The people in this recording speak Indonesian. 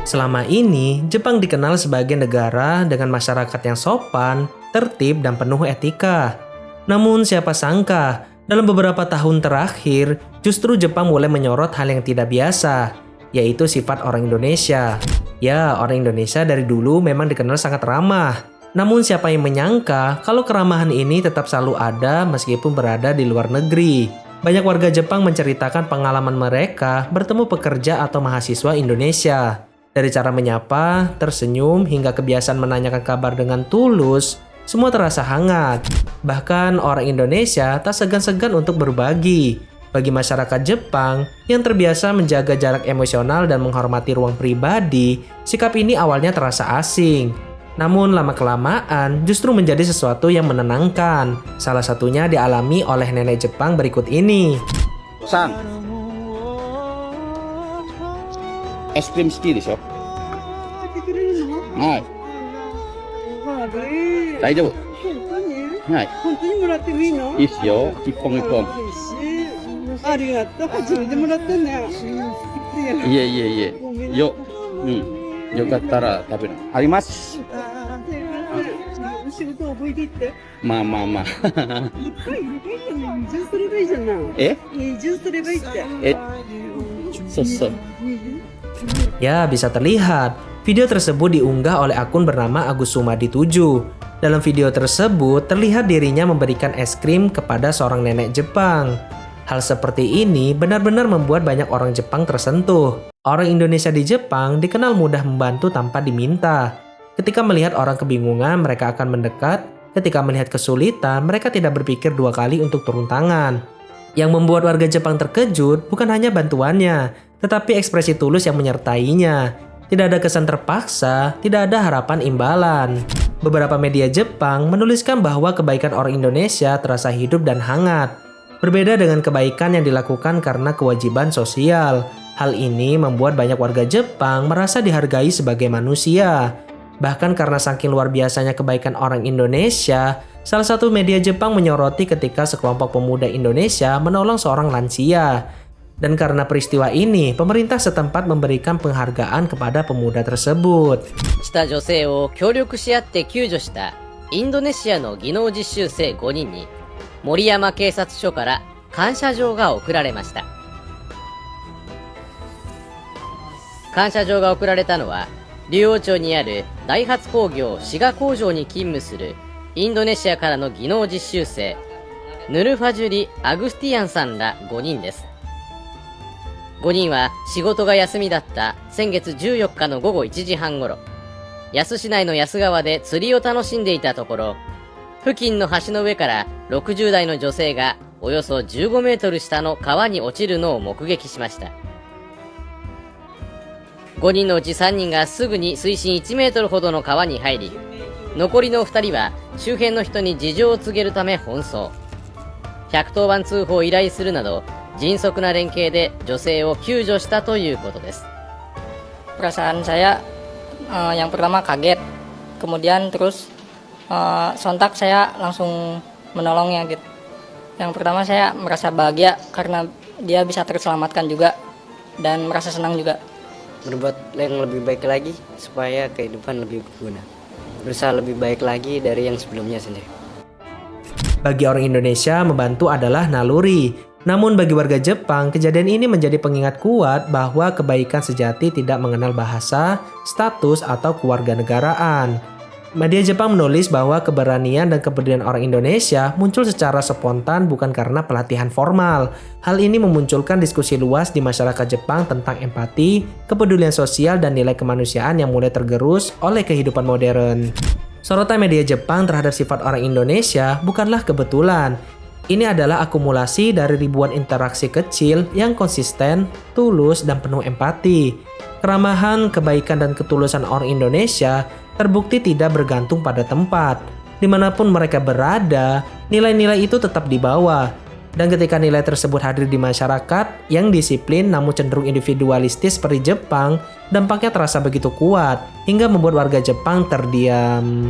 Selama ini, Jepang dikenal sebagai negara dengan masyarakat yang sopan, tertib, dan penuh etika. Namun siapa sangka, dalam beberapa tahun terakhir, justru Jepang mulai menyorot hal yang tidak biasa, yaitu sifat orang Indonesia. Ya, orang Indonesia dari dulu memang dikenal sangat ramah. Namun siapa yang menyangka kalau keramahan ini tetap selalu ada meskipun berada di luar negeri. Banyak warga Jepang menceritakan pengalaman mereka bertemu pekerja atau mahasiswa Indonesia. Dari cara menyapa, tersenyum, hingga kebiasaan menanyakan kabar dengan tulus, semua terasa hangat. Bahkan orang Indonesia tak segan-segan untuk berbagi. Bagi masyarakat Jepang yang terbiasa menjaga jarak emosional dan menghormati ruang pribadi, sikap ini awalnya terasa asing. Namun lama-kelamaan justru menjadi sesuatu yang menenangkan. Salah satunya dialami oleh nenek Jepang berikut ini. Sang, es krim好きでしょ? はい。大丈夫。はい。本当にもらってもいいの？いいっすよ。一本一本。ありがとう。初めてもらったね。いえいえいえ。よかったら食べる。あります。仕事覚えていって。まあ。一回入れ替え移住すればいいじゃない。え？移住すればいいって。そう。 Ya, bisa terlihat. Video tersebut diunggah oleh akun bernama Agus Sumadi 7. Dalam video tersebut, terlihat dirinya memberikan es krim kepada seorang nenek Jepang. Hal seperti ini benar-benar membuat banyak orang Jepang tersentuh. Orang Indonesia di Jepang dikenal mudah membantu tanpa diminta. Ketika melihat orang kebingungan, mereka akan mendekat. Ketika melihat kesulitan, mereka tidak berpikir dua kali untuk turun tangan. Yang membuat warga Jepang terkejut bukan hanya bantuannya, tetapi ekspresi tulus yang menyertainya. Tidak ada kesan terpaksa, tidak ada harapan imbalan. Beberapa media Jepang menuliskan bahwa kebaikan orang Indonesia terasa hidup dan hangat. Berbeda dengan kebaikan yang dilakukan karena kewajiban sosial. Hal ini membuat banyak warga Jepang merasa dihargai sebagai manusia. Bahkan karena saking luar biasanya kebaikan orang Indonesia, salah satu media Jepang menyoroti ketika sekelompok pemuda Indonesia menolong seorang lansia. Dan karena peristiwa ini, pemerintah setempat memberikan penghargaan kepada pemuda tersebut. した女性を協力し合って救助したインドネシアの技能実習生5人に森山警察署から感謝状が贈られました。感謝状が贈られたのは、竜王町にあるダイハツ工業滋賀工場に勤務するインドネシアからの技能実習生ヌルファジュリ・アグスティアンさんら5人です。5人は仕事が休みだった先月14日の午後1時半ごろ、安市内の安川で釣りを楽しんでいたところ、付近の橋の上から60代の女性がおよそ15メートル下の川に落ちるのを目撃しました。5人のうち3人がすぐに水深1メートルほどの川に入り、残りの2人は周辺の人に事情を告げるため奔走。110番通報を依頼するなど、迅速な連携で女性を救助したということです。 Perasaan saya yang pertama kaget, kemudian terus sontak saya langsung menolongnya gitu. Yang pertama saya merasa bahagia karena dia bisa terselamatkan juga dan merasa senang juga. Berbuat yang lebih baik lagi supaya kehidupan lebih berguna. Berusaha lebih baik lagi dari yang sebelumnya sendiri. Bagi orang Indonesia, membantu adalah naluri. Namun bagi warga Jepang, kejadian ini menjadi pengingat kuat bahwa kebaikan sejati tidak mengenal bahasa, status, atau kewarganegaraan. Media Jepang menulis bahwa keberanian dan kepedulian orang Indonesia muncul secara spontan bukan karena pelatihan formal. Hal ini memunculkan diskusi luas di masyarakat Jepang tentang empati, kepedulian sosial, dan nilai kemanusiaan yang mulai tergerus oleh kehidupan modern. Sorotan media Jepang terhadap sifat orang Indonesia bukanlah kebetulan. Ini adalah akumulasi dari ribuan interaksi kecil yang konsisten, tulus, dan penuh empati. Keramahan, kebaikan, dan ketulusan orang Indonesia terbukti tidak bergantung pada tempat. Dimanapun mereka berada, nilai-nilai itu tetap dibawa. Dan ketika nilai tersebut hadir di masyarakat yang disiplin namun cenderung individualistis seperti Jepang, dampaknya terasa begitu kuat hingga membuat warga Jepang terdiam.